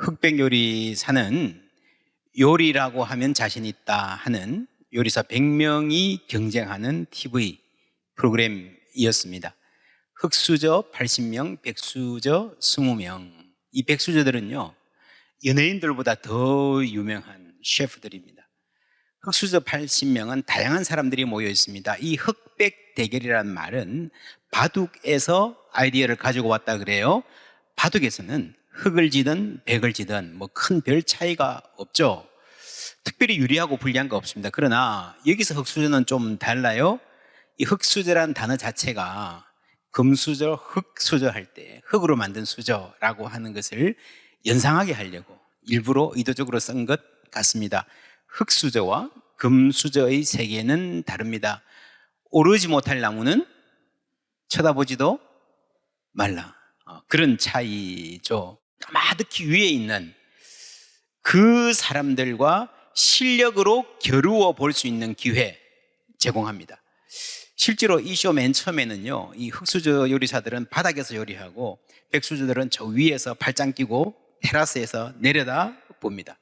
흑백 요리사는 요리라고 하면 자신 있다 하는 요리사 100명이 경쟁하는 TV 프로그램이었습니다. 흑수저 80명, 백수저 20명. 이 백수저들은요, 연예인들보다 더 유명한 셰프들입니다. 흑수저 80명은 다양한 사람들이 모여 있습니다. 이 흑백 대결이라는 말은 바둑에서 아이디어를 가지고 왔다 그래요. 바둑에서는 흑을 지든 백을 지든 뭐 큰 별 차이가 없죠. 특별히 유리하고 불리한 거 없습니다. 그러나 여기서 흑수저는 좀 달라요. 이 흑수저라는 단어 자체가 금수저, 흑수저 할 때 흑으로 만든 수저라고 하는 것을 연상하게 하려고 일부러 의도적으로 쓴 것 같습니다. 흑수저와 금수저의 세계는 다릅니다. 오르지 못할 나무는 쳐다보지도 말라. 그런 차이죠. 까마득히 위에 있는 그 사람들과 실력으로 겨루어 볼 수 있는 기회 제공합니다. 실제로 이 쇼 맨 처음에는요, 이 흑수저 요리사들은 바닥에서 요리하고 백수저들은 저 위에서 팔짱 끼고 테라스에서 내려다 봅니다.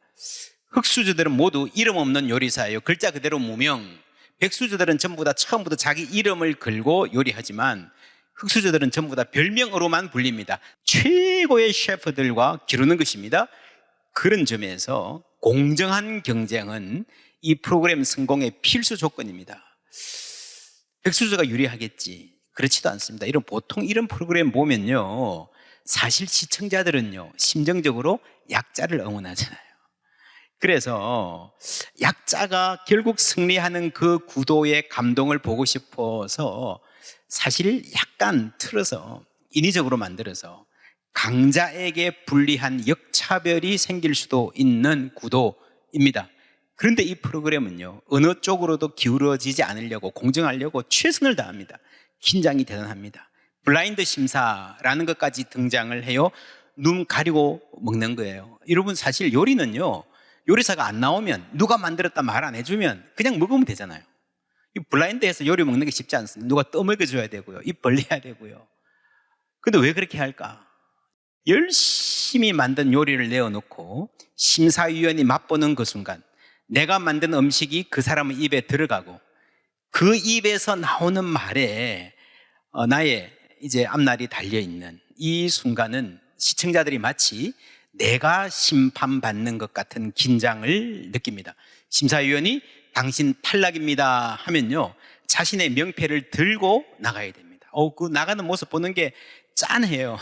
흑수저들은 모두 이름 없는 요리사예요. 글자 그대로 무명. 백수저들은 전부 다 처음부터 자기 이름을 걸고 요리하지만 흑수저들은 전부 다 별명으로만 불립니다. 최고의 셰프들과 기르는 것입니다. 그런 점에서 공정한 경쟁은 이 프로그램 성공의 필수 조건입니다. 백수저가 유리하겠지. 그렇지도 않습니다. 보통 이런 프로그램 보면요, 사실 시청자들은요, 심정적으로 약자를 응원하잖아요. 그래서 약자가 결국 승리하는 그 구도의 감동을 보고 싶어서 사실 약간 틀어서 인위적으로 만들어서 강자에게 불리한 역차별이 생길 수도 있는 구도입니다. 그런데 이 프로그램은요, 어느 쪽으로도 기울어지지 않으려고, 공정하려고 최선을 다합니다. 긴장이 대단합니다. 블라인드 심사라는 것까지 등장을 해요. 눈 가리고 먹는 거예요. 여러분, 사실 요리는요, 요리사가 안 나오면, 누가 만들었다 말 안 해주면 그냥 먹으면 되잖아요. 이 블라인드에서 요리 먹는 게 쉽지 않습니다. 누가 떠먹여줘야 되고요, 입 벌려야 되고요. 근데 왜 그렇게 할까? 열심히 만든 요리를 내어놓고 심사위원이 맛보는 그 순간 내가 만든 음식이 그 사람의 입에 들어가고 그 입에서 나오는 말에 나의 이제 앞날이 달려있는 이 순간은 시청자들이 마치 내가 심판받는 것 같은 긴장을 느낍니다. 심사위원이 당신 탈락입니다 하면요, 자신의 명패를 들고 나가야 됩니다. 그 나가는 모습 보는 게 짠해요.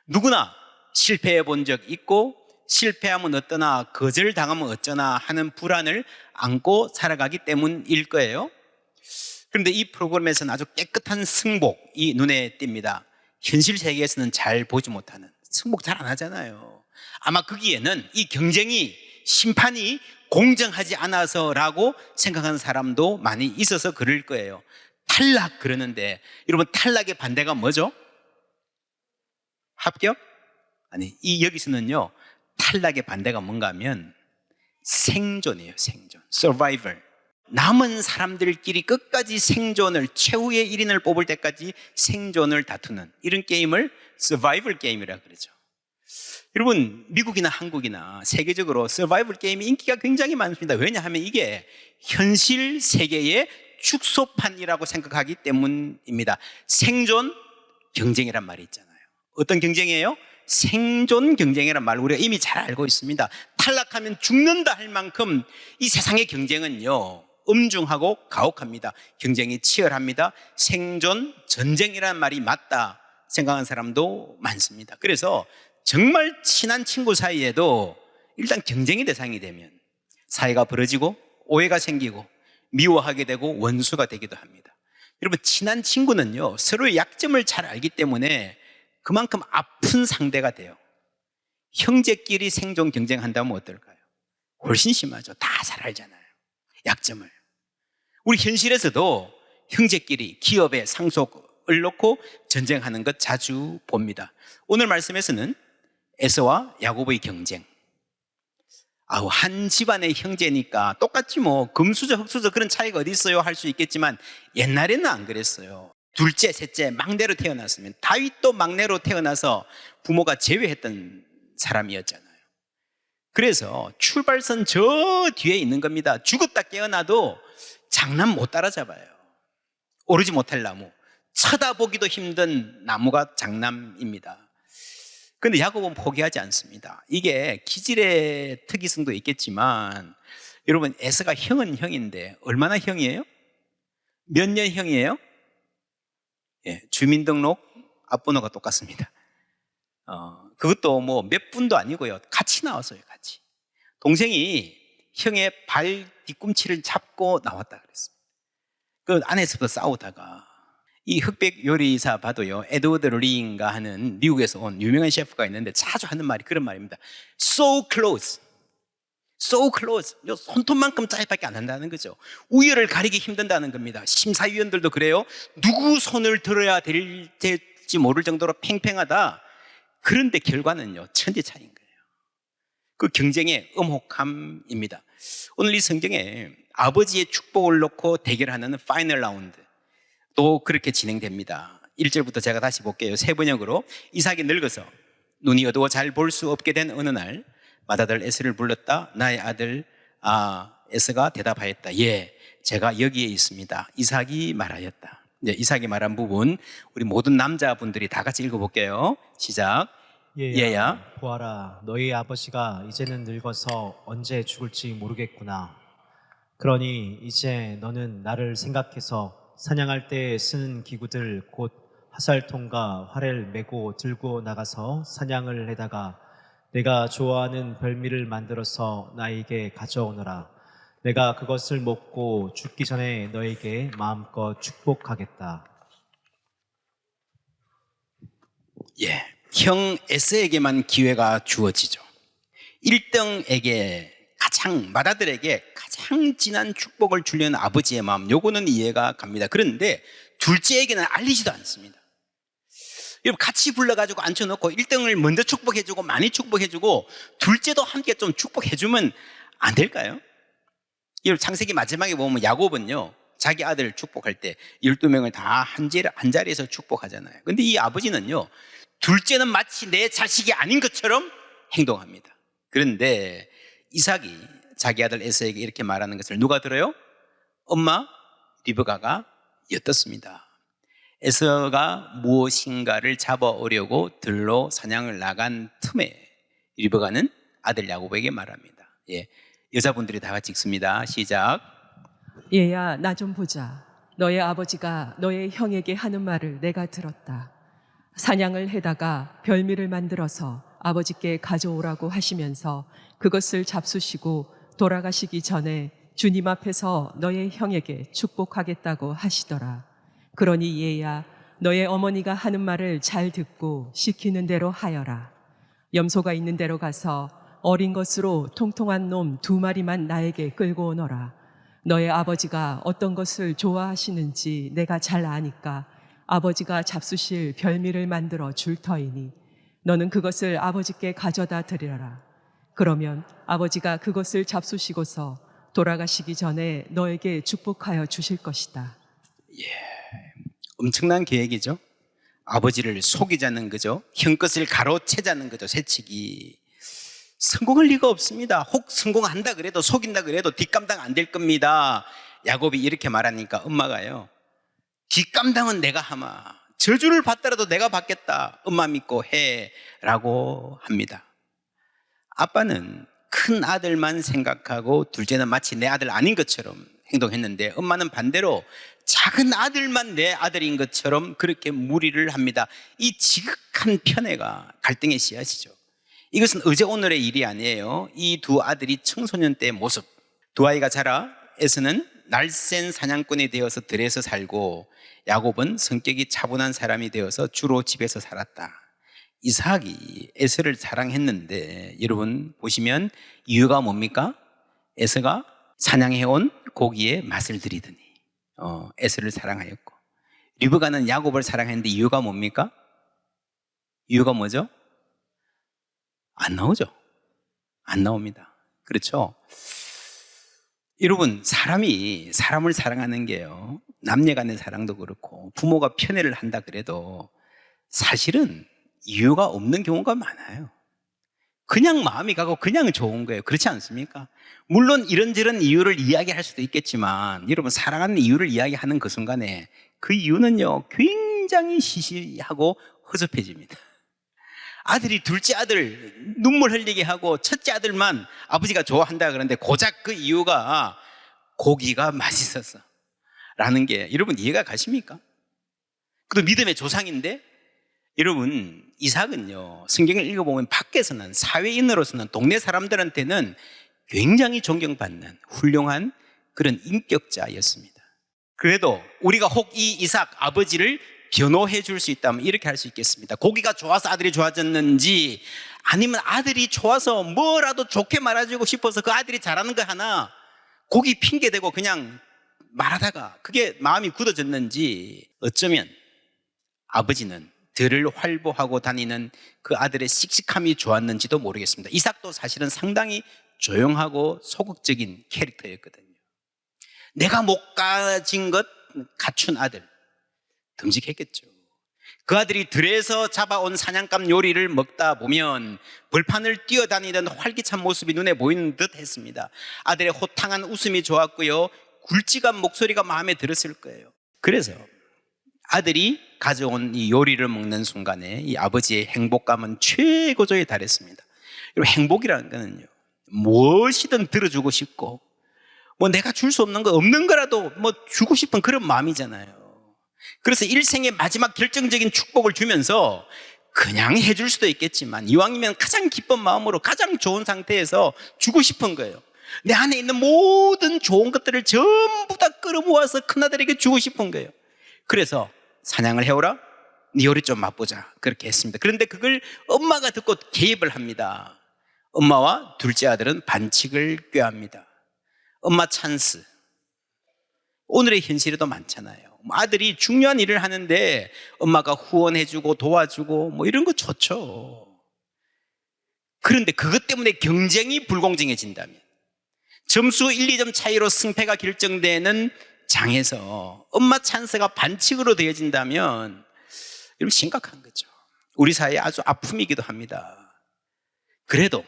누구나 실패해 본 적 있고 실패하면 어떠나 거절당하면 어쩌나 하는 불안을 안고 살아가기 때문일 거예요. 그런데 이 프로그램에서는 아주 깨끗한 승복이 눈에 띕니다. 현실 세계에서는 잘 보지 못하는, 승복 잘 안 하잖아요. 아마 거기에는 이 경쟁이, 심판이 공정하지 않아서라고 생각하는 사람도 많이 있어서 그럴 거예요. 탈락 그러는데 여러분, 탈락의 반대가 뭐죠? 합격? 아니, 여기서는요, 탈락의 반대가 뭔가 하면 생존이에요. 생존, survival. 남은 사람들끼리 끝까지 생존을, 최후의 1인을 뽑을 때까지 생존을 다투는 이런 게임을 survival 게임이라고 그러죠. 여러분, 미국이나 한국이나 세계적으로 서바이벌 게임이 인기가 굉장히 많습니다. 왜냐하면 이게 현실 세계의 축소판이라고 생각하기 때문입니다. 생존 경쟁이란 말이 있잖아요. 어떤 경쟁이에요? 생존 경쟁이란 말 우리가 이미 잘 알고 있습니다. 탈락하면 죽는다 할 만큼 이 세상의 경쟁은요, 엄중하고 가혹합니다. 경쟁이 치열합니다. 생존, 전쟁이라는 말이 맞다 생각하는 사람도 많습니다. 그래서 정말 친한 친구 사이에도 일단 경쟁의 대상이 되면 사이가 벌어지고 오해가 생기고 미워하게 되고 원수가 되기도 합니다. 여러분, 친한 친구는요, 서로의 약점을 잘 알기 때문에 그만큼 아픈 상대가 돼요. 형제끼리 생존 경쟁한다면 어떨까요? 훨씬 심하죠. 다 잘 알잖아요, 약점을. 우리 현실에서도 형제끼리 기업의 상속을 놓고 전쟁하는 것 자주 봅니다. 오늘 말씀에서는 에서와 야곱의 경쟁. 한 집안의 형제니까 똑같지 뭐, 금수저 흑수저 그런 차이가 어디 있어요 할 수 있겠지만 옛날에는 안 그랬어요. 둘째, 셋째, 막내로 태어났으면, 다윗도 막내로 태어나서 부모가 제외했던 사람이었잖아요. 그래서 출발선 저 뒤에 있는 겁니다. 죽었다 깨어나도 장남 못 따라잡아요. 오르지 못할 나무, 쳐다보기도 힘든 나무가 장남입니다. 그런데 야곱은 포기하지 않습니다. 이게 기질의 특이성도 있겠지만 여러분, 에서가 형은 형인데 얼마나 형이에요? 몇 년 형이에요? 예, 주민등록 앞번호가 똑같습니다. 그것도 뭐 몇 분도 아니고요. 같이 나왔어요, 같이. 동생이 형의 발 뒤꿈치를 잡고 나왔다 그랬습니다. 그 안에서부터 싸우다가 이 흑백 요리사 봐도요, 에드워드 링가 하는 미국에서 온 유명한 셰프가 있는데 자주 하는 말이 그런 말입니다. So close. So close. 손톱만큼 짜이밖에 안 한다는 거죠. 우열을 가리기 힘든다는 겁니다. 심사위원들도 그래요. 누구 손을 들어야 될지 모를 정도로 팽팽하다. 그런데 결과는요, 천지 차이인 거예요. 그 경쟁의 엄혹함입니다. 오늘 이 성경에 아버지의 축복을 놓고 대결하는 파이널 라운드 또 그렇게 진행됩니다. 1절부터 제가 다시 볼게요. 세 번역으로. 이삭이 늙어서 눈이 어두워 잘 볼 수 없게 된 어느 날 맏아들 에서를 불렀다. 나의 아들 에서가 대답하였다. 예, 제가 여기에 있습니다. 이삭이 말하였다. 이제 이삭이 말한 부분 우리 모든 남자분들이 다 같이 읽어볼게요. 시작. 얘야, 보아라, 너희 아버지가 이제는 늙어서 언제 죽을지 모르겠구나. 그러니 이제 너는 나를 생각해서 사냥할 때 쓰는 기구들 곧 화살통과 활을 메고 들고 나가서 사냥을 해다가 내가 좋아하는 별미를 만들어서 나에게 가져오너라. 내가 그것을 먹고 죽기 전에 너에게 마음껏 축복하겠다. 예, 형 에서에게만 기회가 주어지죠. 1등에게 맏아들에게 가장 진한 축복을 주려는 아버지의 마음, 요거는 이해가 갑니다. 그런데 둘째에게는 알리지도 않습니다. 여러분, 같이 불러가지고 앉혀놓고 1등을 먼저 축복해주고 많이 축복해주고 둘째도 함께 좀 축복해주면 안 될까요? 여러분, 창세기 마지막에 보면 야곱은요, 자기 아들 축복할 때 12명을 다 한 자리에서 축복하잖아요. 근데 이 아버지는요, 둘째는 마치 내 자식이 아닌 것처럼 행동합니다. 그런데 이삭이 자기 아들 에서에게 이렇게 말하는 것을 누가 들어요? 엄마 리브가가 엿듣습니다. 에서가 무엇인가를 잡아오려고 들로 사냥을 나간 틈에 리브가는 아들 야곱에게 말합니다. 예, 여자분들이 다 같이 읽습니다. 시작. 얘야, 나 좀 보자. 너의 아버지가 너의 형에게 하는 말을 내가 들었다. 사냥을 해다가 별미를 만들어서 아버지께 가져오라고 하시면서 그것을 잡수시고 돌아가시기 전에 주님 앞에서 너의 형에게 축복하겠다고 하시더라. 그러니 얘야, 너의 어머니가 하는 말을 잘 듣고 시키는 대로 하여라. 염소가 있는 데로 가서 어린 것으로 통통한 놈 2마리만 나에게 끌고 오너라. 너의 아버지가 어떤 것을 좋아하시는지 내가 잘 아니까 아버지가 잡수실 별미를 만들어 줄 터이니 너는 그것을 아버지께 가져다 드리라. 그러면 아버지가 그것을 잡수시고서 돌아가시기 전에 너에게 축복하여 주실 것이다. 엄청난 계획이죠. 아버지를 속이자는 거죠. 형 것을 가로채자는 거죠. 새치기. 성공할 리가 없습니다. 혹 성공한다 그래도, 속인다 그래도 뒷감당 안 될 겁니다. 야곱이 이렇게 말하니까 엄마가요, 뒷감당은 내가 하마, 저주를 받더라도 내가 받겠다, 엄마 믿고 해 라고 합니다. 아빠는 큰 아들만 생각하고 둘째는 마치 내 아들 아닌 것처럼 행동했는데 엄마는 반대로 작은 아들만 내 아들인 것처럼 그렇게 무리를 합니다. 이 지극한 편애가 갈등의 씨앗이죠. 이것은 어제 오늘의 일이 아니에요. 이 두 아들이 청소년 때의 모습. 두 아이가 자라 에서는 날쌘 사냥꾼이 되어서 들에서 살고 야곱은 성격이 차분한 사람이 되어서 주로 집에서 살았다. 이삭이 에서를 사랑했는데 여러분 보시면 이유가 뭡니까? 에서가 사냥해온 고기의 맛을 들이더니 에서를 사랑하였고, 리브가는 야곱을 사랑했는데 이유가 뭡니까? 이유가 뭐죠? 안 나오죠. 안 나옵니다. 그렇죠? 여러분, 사람이 사람을 사랑하는 게요, 남녀간의 사랑도 그렇고 부모가 편애를 한다 그래도 사실은 이유가 없는 경우가 많아요. 그냥 마음이 가고 그냥 좋은 거예요. 그렇지 않습니까? 물론 이런저런 이유를 이야기할 수도 있겠지만 여러분 사랑하는 이유를 이야기하는 그 순간에 그 이유는요 굉장히 시시하고 허접해집니다. 아들이 둘째 아들 눈물 흘리게 하고 첫째 아들만 아버지가 좋아한다 그러는데 고작 그 이유가 고기가 맛있어서 라는 게 여러분 이해가 가십니까? 그도 믿음의 조상인데 여러분 이삭은요 성경을 읽어보면 밖에서는 사회인으로서는 동네 사람들한테는 굉장히 존경받는 훌륭한 그런 인격자였습니다. 그래도 우리가 혹 이 이삭 아버지를 변호해 줄 수 있다면 이렇게 할 수 있겠습니다. 고기가 좋아서 아들이 좋아졌는지 아니면 아들이 좋아서 뭐라도 좋게 말해주고 싶어서 그 아들이 잘하는 거 하나 고기 핑계대고 그냥 말하다가 그게 마음이 굳어졌는지 어쩌면 아버지는 들을 활보하고 다니는 그 아들의 씩씩함이 좋았는지도 모르겠습니다. 이삭도 사실은 상당히 조용하고 소극적인 캐릭터였거든요. 내가 못 가진 것 갖춘 아들 듬직했겠죠. 그 아들이 들에서 잡아온 사냥감 요리를 먹다 보면 벌판을 뛰어다니던 활기찬 모습이 눈에 보이는 듯 했습니다. 아들의 호탕한 웃음이 좋았고요 굵직한 목소리가 마음에 들었을 거예요. 그래서 아들이 가져온 이 요리를 먹는 순간에 이 아버지의 행복감은 최고조에 달했습니다. 여러분 행복이라는 거는요 무엇이든 들어주고 싶고 뭐 내가 줄 수 없는 거 없는 거라도 뭐 주고 싶은 그런 마음이잖아요. 그래서 일생의 마지막 결정적인 축복을 주면서 그냥 해줄 수도 있겠지만 이왕이면 가장 기쁜 마음으로 가장 좋은 상태에서 주고 싶은 거예요. 내 안에 있는 모든 좋은 것들을 전부 다 끌어모아서 큰아들에게 주고 싶은 거예요. 그래서 사냥을 해오라 네 요리 좀 맛보자 그렇게 했습니다. 그런데 그걸 엄마가 듣고 개입을 합니다. 엄마와 둘째 아들은 반칙을 꾀합니다. 엄마 찬스. 오늘의 현실에도 많잖아요. 아들이 중요한 일을 하는데 엄마가 후원해주고 도와주고 뭐 이런 거 좋죠. 그런데 그것 때문에 경쟁이 불공정해진다면 점수 1, 2점 차이로 승패가 결정되는 장에서 엄마 찬스가 반칙으로 되어진다면 이러면 심각한 거죠. 우리 사회의 아주 아픔이기도 합니다. 그래도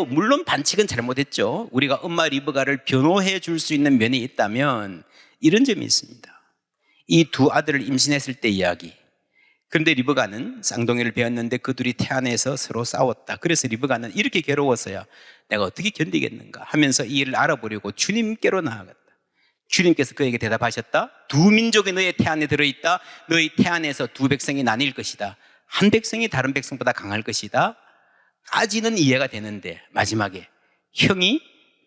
물론 반칙은 잘못했죠. 우리가 엄마 리브가를 변호해 줄 수 있는 면이 있다면 이런 점이 있습니다. 이 두 아들을 임신했을 때 이야기. 그런데 리브가는 쌍둥이를 배웠는데 그 둘이 태안에서 서로 싸웠다. 그래서 리브가는 이렇게 괴로워서야 내가 어떻게 견디겠는가 하면서 이 일을 알아보려고 주님께로 나아갔다. 주님께서 그에게 대답하셨다. 두 민족이 너의 태안에 들어있다. 너의 태안에서 두 백성이 나뉠 것이다. 한 백성이 다른 백성보다 강할 것이다. 까지는 이해가 되는데 마지막에 형이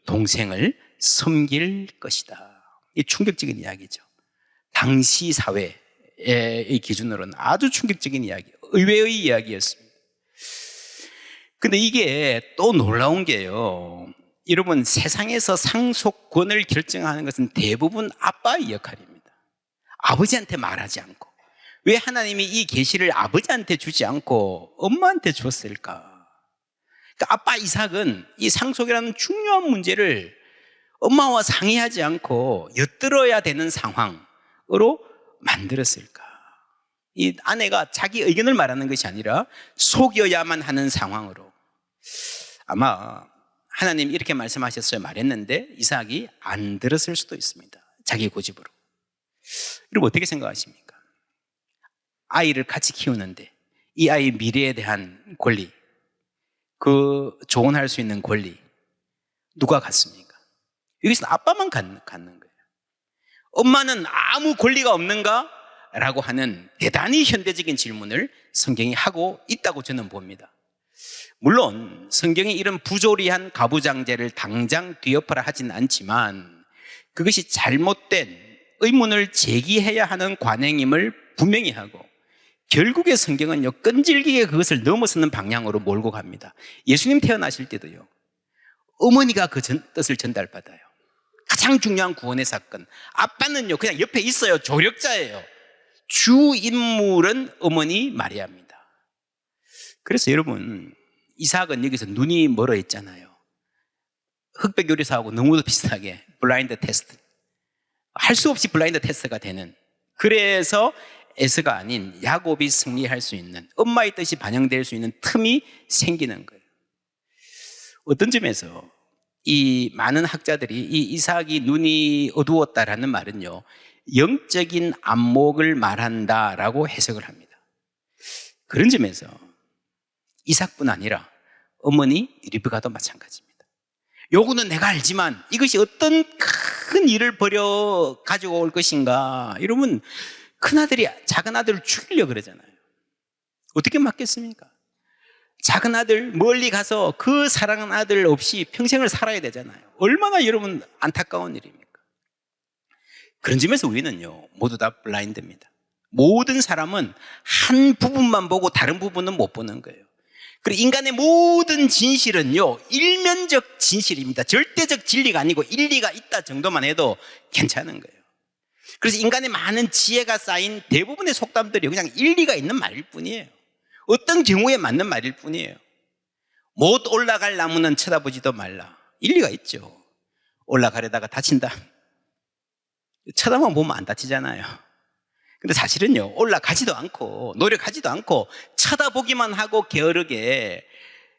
동생을 섬길 것이다. 이 충격적인 이야기죠. 당시 사회의 기준으로는 아주 충격적인 이야기, 의외의 이야기였습니다. 근데 이게 또 놀라운 게요. 여러분 세상에서 상속권을 결정하는 것은 대부분 아빠의 역할입니다. 아버지한테 말하지 않고. 왜 하나님이 이 계시를 아버지한테 주지 않고 엄마한테 줬을까? 그러니까 아빠 이삭은 이 상속이라는 중요한 문제를 엄마와 상의하지 않고 엿들어야 되는 상황으로 만들었을까? 이 아내가 자기 의견을 말하는 것이 아니라 속여야만 하는 상황으로. 아마 하나님 이렇게 말씀하셨어요 말했는데 이삭이 안 들었을 수도 있습니다. 자기 고집으로. 여러분 어떻게 생각하십니까? 아이를 같이 키우는데 이 아이의 미래에 대한 권리, 그 조언할 수 있는 권리 누가 갖습니까? 여기서는 아빠만 갖는 거예요. 엄마는 아무 권리가 없는가? 라고 하는 대단히 현대적인 질문을 성경이 하고 있다고 저는 봅니다. 물론 성경이 이런 부조리한 가부장제를 당장 뒤엎어라 하진 않지만 그것이 잘못된 의문을 제기해야 하는 관행임을 분명히 하고 결국에 성경은요 끈질기게 그것을 넘어서는 방향으로 몰고 갑니다. 예수님 태어나실 때도요 어머니가 그 뜻을 전달받아요. 가장 중요한 구원의 사건. 아빠는요 그냥 옆에 있어요. 조력자예요. 주 인물은 어머니 마리아입니다. 그래서 여러분 이삭은 여기서 눈이 멀어 있잖아요. 흑백 요리사하고 너무도 비슷하게 블라인드 테스트, 할 수 없이 블라인드 테스트가 되는. 그래서 에서가 아닌 야곱이 승리할 수 있는, 엄마의 뜻이 반영될 수 있는 틈이 생기는 거예요. 어떤 점에서 이 많은 학자들이 이 이삭이 눈이 어두웠다라는 말은요, 영적인 안목을 말한다라고 해석을 합니다. 그런 점에서 이삭뿐 아니라 어머니 리브가도 마찬가지입니다. 요거는 내가 알지만 이것이 어떤 큰 일을 벌여 가지고 올 것인가, 이러면 큰아들이 작은아들을 죽이려고 그러잖아요. 어떻게 맡겠습니까? 작은아들 멀리 가서 그 사랑하는 아들 없이 평생을 살아야 되잖아요. 얼마나 여러분 안타까운 일입니까? 그런 점에서 우리는요, 모두 다 블라인드입니다. 모든 사람은 한 부분만 보고 다른 부분은 못 보는 거예요. 그리고 인간의 모든 진실은요, 일면적 진실입니다. 절대적 진리가 아니고 일리가 있다 정도만 해도 괜찮은 거예요. 그래서 인간의 많은 지혜가 쌓인 대부분의 속담들이 그냥 일리가 있는 말일 뿐이에요. 어떤 경우에 맞는 말일 뿐이에요. 못 올라갈 나무는 쳐다보지도 말라. 일리가 있죠. 올라가려다가 다친다. 쳐다만 보면 안 다치잖아요. 근데 사실은요, 올라가지도 않고 노력하지도 않고 쳐다보기만 하고 게으르게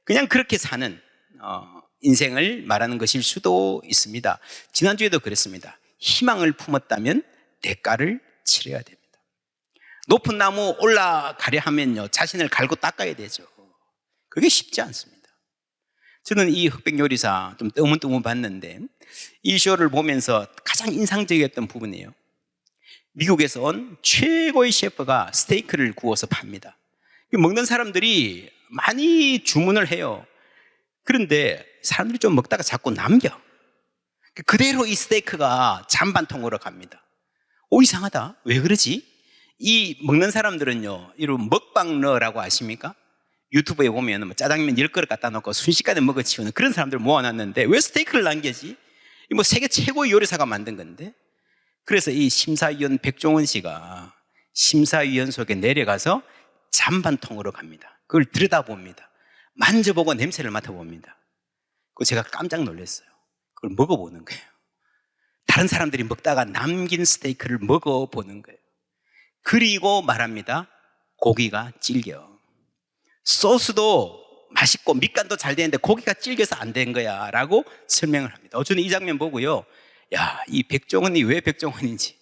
그냥 그렇게 사는 인생을 말하는 것일 수도 있습니다. 지난주에도 그랬습니다. 희망을 품었다면 대가를 치러야 됩니다. 높은 나무 올라가려 하면요, 자신을 갈고 닦아야 되죠. 그게 쉽지 않습니다. 저는 이 흑백 요리사 좀 뜨문뜨문 봤는데 이 쇼를 보면서 가장 인상적이었던 부분이에요. 미국에서 온 최고의 셰프가 스테이크를 구워서 팝니다. 먹는 사람들이 많이 주문을 해요. 그런데 사람들이 좀 먹다가 자꾸 남겨. 그대로 이 스테이크가 잔반통으로 갑니다. 이상하다. 왜 그러지? 이 먹는 사람들은요, 이런 먹방러라고 아십니까? 유튜브에 보면 짜장면 10그릇 갖다 놓고 순식간에 먹어치우는 그런 사람들 모아놨는데 왜 스테이크를 남겨지? 세계 최고의 요리사가 만든 건데. 그래서 이 심사위원 백종원 씨가 심사위원석에 내려가서 잔반통으로 갑니다. 그걸 들여다봅니다. 만져보고 냄새를 맡아봅니다. 그거 제가 깜짝 놀랐어요. 그걸 먹어보는 거예요. 다른 사람들이 먹다가 남긴 스테이크를 먹어보는 거예요. 그리고 말합니다. 고기가 질겨. 소스도 맛있고 밑간도 잘 되는데 고기가 질겨서 안 된 거야 라고 설명을 합니다. 저는 이 장면 보고요, 야, 이 백종원이 왜 백종원인지,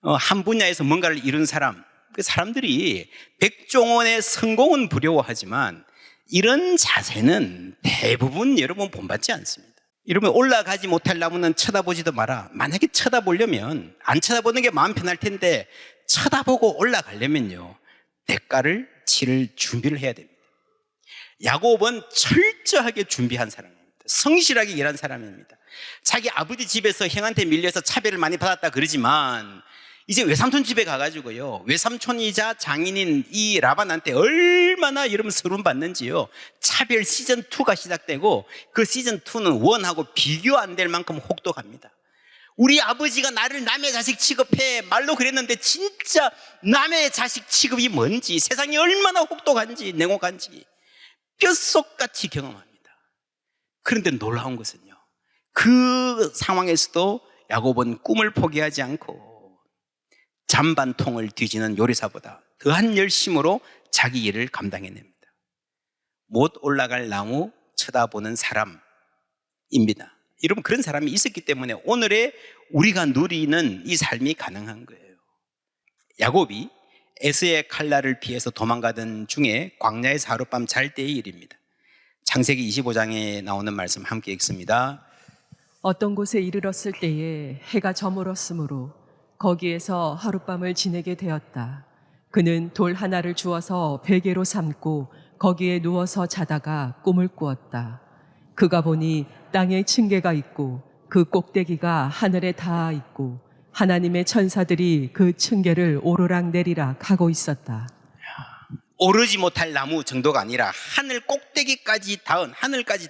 한 분야에서 뭔가를 이룬 사람, 그 사람들이 백종원의 성공은 부러워하지만 이런 자세는 대부분 여러분 본받지 않습니다. 여러분, 올라가지 못할 나무는 쳐다보지도 마라. 만약에 쳐다보려면 안 쳐다보는 게 마음 편할 텐데 쳐다보고 올라가려면요, 대가를 치를 준비를 해야 됩니다. 야곱은 철저하게 준비한 사람입니다. 성실하게 일한 사람입니다. 자기 아버지 집에서 형한테 밀려서 차별을 많이 받았다 그러지만 이제 외삼촌 집에 가가지고요, 외삼촌이자 장인인 이 라반한테 얼마나 여러분 서름 받는지요. 차별 시즌2가 시작되고 그 시즌2는 1하고 비교 안 될 만큼 혹독합니다. 우리 아버지가 나를 남의 자식 취급해 말로 그랬는데 진짜 남의 자식 취급이 뭔지, 세상이 얼마나 혹독한지 냉혹한지 뼛속같이 경험합니다. 그런데 놀라운 것은요, 그 상황에서도 야곱은 꿈을 포기하지 않고 잔반통을 뒤지는 요리사보다 더한 열심으로 자기 일을 감당해냅니다. 못 올라갈 나무 쳐다보는 사람입니다. 여러분, 그런 사람이 있었기 때문에 오늘의 우리가 누리는 이 삶이 가능한 거예요. 야곱이 에서의 칼날을 피해서 도망가던 중에 광야에서 하룻밤 잘 때의 일입니다. 창세기 25장에 나오는 말씀 함께 읽습니다. 어떤 곳에 이르렀을 때에 해가 저물었으므로 거기에서 하룻밤을 지내게 되었다. 그는 돌 하나를 주어서 베개로 삼고 거기에 누워서 자다가 꿈을 꾸었다. 그가 보니 땅에 층계가 있고 그 꼭대기가 하늘에 닿아 있고 하나님의 천사들이 그 층계를 오르락 내리락 하고 있었다. 오르지 못할 나무 정도가 아니라 하늘까지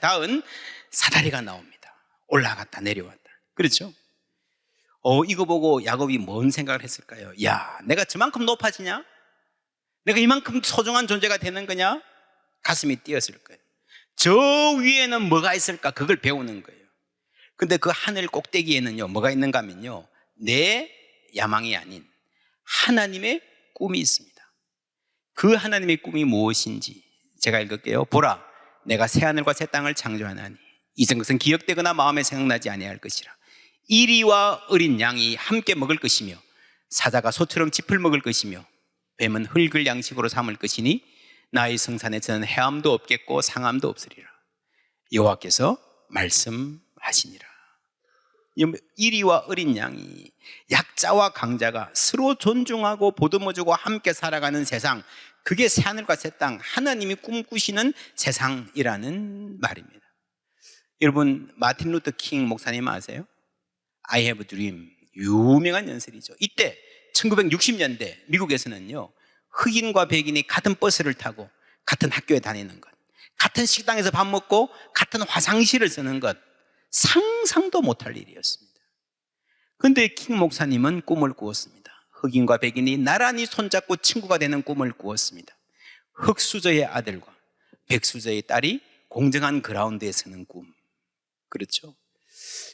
닿은 사다리가 나옵니다. 올라갔다 내려왔다. 그렇죠? 이거 보고 야곱이 뭔 생각을 했을까요? 야, 내가 저만큼 높아지냐? 내가 이만큼 소중한 존재가 되는 거냐? 가슴이 뛰었을 거예요. 저 위에는 뭐가 있을까? 그걸 배우는 거예요. 근데 그 하늘 꼭대기에는요, 뭐가 있는가 하면요, 내 야망이 아닌 하나님의 꿈이 있습니다. 그 하나님의 꿈이 무엇인지 제가 읽을게요. 보라, 내가 새하늘과 새 땅을 창조하나니 이전 것은 기억되거나 마음에 생각나지 아니할 것이라. 이리와 어린 양이 함께 먹을 것이며 사자가 소처럼 짚을 먹을 것이며 뱀은 흙을 양식으로 삼을 것이니 나의 성산에서는 해함도 없겠고 상함도 없으리라. 여호와께서 말씀하시니라. 이리와 어린 양이, 약자와 강자가 서로 존중하고 보듬어주고 함께 살아가는 세상, 그게 새하늘과 새 땅, 하나님이 꿈꾸시는 세상이라는 말입니다. 여러분, 마틴 루터 킹 목사님 아세요? I have a dream, 유명한 연설이죠. 이때 1960년대 미국에서는요, 흑인과 백인이 같은 버스를 타고 같은 학교에 다니는 것, 같은 식당에서 밥 먹고 같은 화장실을 쓰는 것, 상상도 못할 일이었습니다. 그런데 킹 목사님은 꿈을 꾸었습니다. 흑인과 백인이 나란히 손잡고 친구가 되는 꿈을 꾸었습니다. 흑수저의 아들과 백수저의 딸이 공정한 그라운드에 서는 꿈. 그렇죠?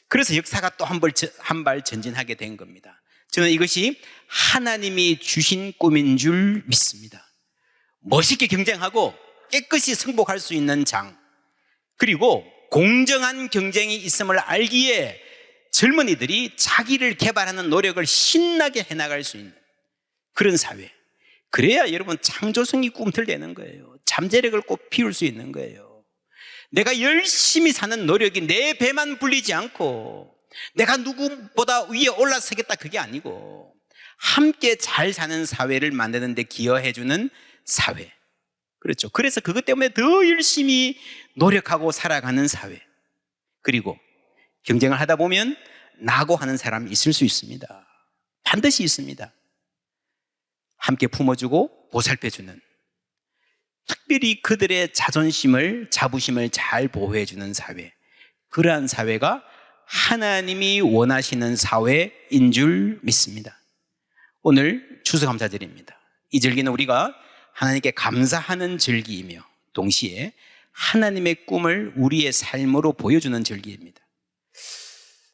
그래서 역사가 또 한 발 전진하게 된 겁니다. 저는 이것이 하나님이 주신 꿈인 줄 믿습니다. 멋있게 경쟁하고 깨끗이 승복할 수 있는 장, 그리고 공정한 경쟁이 있음을 알기에 젊은이들이 자기를 개발하는 노력을 신나게 해나갈 수 있는 그런 사회, 그래야 여러분 창조성이 꿈틀대는 거예요. 잠재력을 꼭 피울 수 있는 거예요. 내가 열심히 사는 노력이 내 배만 불리지 않고 내가 누구보다 위에 올라서겠다, 그게 아니고 함께 잘 사는 사회를 만드는 데 기여해주는 사회. 그렇죠. 그래서 그것 때문에 더 열심히 노력하고 살아가는 사회. 그리고 경쟁을 하다 보면 낙오하는 사람이 있을 수 있습니다. 반드시 있습니다. 함께 품어주고 보살펴주는, 특별히 그들의 자존심을, 자부심을 잘 보호해주는 사회, 그러한 사회가 하나님이 원하시는 사회인 줄 믿습니다. 오늘 추수감사절입니다. 이 절기는 우리가 하나님께 감사하는 절기이며 동시에 하나님의 꿈을 우리의 삶으로 보여주는 절기입니다.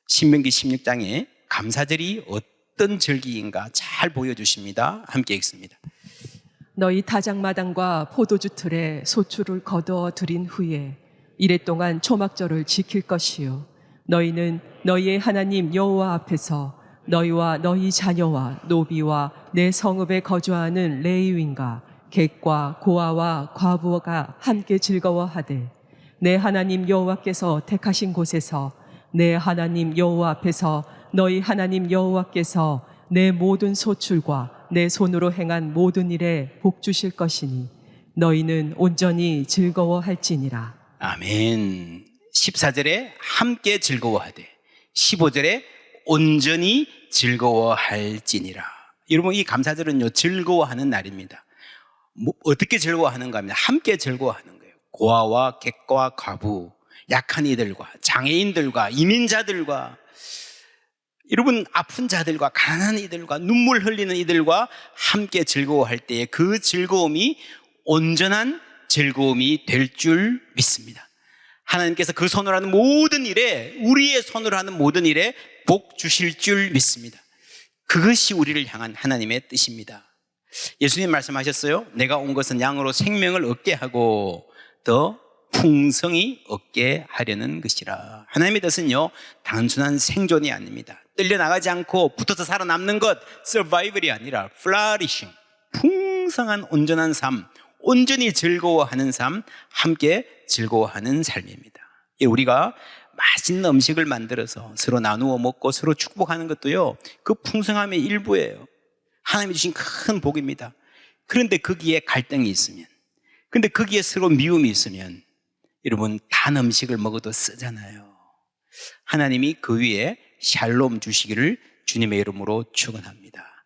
신명기 16장에 감사절이 어떤 절기인가 잘 보여주십니다. 함께 읽습니다. 너희 다장마당과 포도주 틀에 소출을 거두어 들인 후에 이래 동안 초막절을 지킬 것이요, 너희는 너희의 하나님 여호와 앞에서 너희와 너희 자녀와 노비와 내 성읍에 거주하는 레위인과 객과 고아와 과부가 함께 즐거워하되 내 하나님 여호와께서 택하신 곳에서 내 하나님 여호와 앞에서 너희 하나님 여호와께서 내 모든 소출과 내 손으로 행한 모든 일에 복 주실 것이니 너희는 온전히 즐거워할지니라. 아멘. 14절에 함께 즐거워하되 15절에 온전히 즐거워할지니라. 여러분, 이 감사절은요, 즐거워하는 날입니다. 어떻게 즐거워하는가 하면 함께 즐거워하는 거예요. 고아와 객과 과부, 약한 이들과 장애인들과 이민자들과, 여러분 아픈 자들과 가난한 이들과 눈물 흘리는 이들과 함께 즐거워할 때에 그 즐거움이 온전한 즐거움이 될 줄 믿습니다. 하나님께서 그 손으로 하는 모든 일에, 우리의 손으로 하는 모든 일에 복 주실 줄 믿습니다. 그것이 우리를 향한 하나님의 뜻입니다. 예수님 말씀하셨어요. 내가 온 것은 양으로 생명을 얻게 하고 더 풍성히 얻게 하려는 것이라. 하나님의 뜻은요, 단순한 생존이 아닙니다. 떨려나가지 않고 붙어서 살아남는 것, survival이 아니라 flourishing, 풍성한 온전한 삶, 온전히 즐거워하는 삶, 함께 즐거워하는 삶입니다. 우리가 맛있는 음식을 만들어서 서로 나누어 먹고 서로 축복하는 것도요, 그 풍성함의 일부예요. 하나님이 주신 큰 복입니다. 그런데 거기에 갈등이 있으면, 근데 거기에 서로 미움이 있으면 여러분 단 음식을 먹어도 쓰잖아요. 하나님이 그 위에 샬롬 주시기를 주님의 이름으로 축원합니다.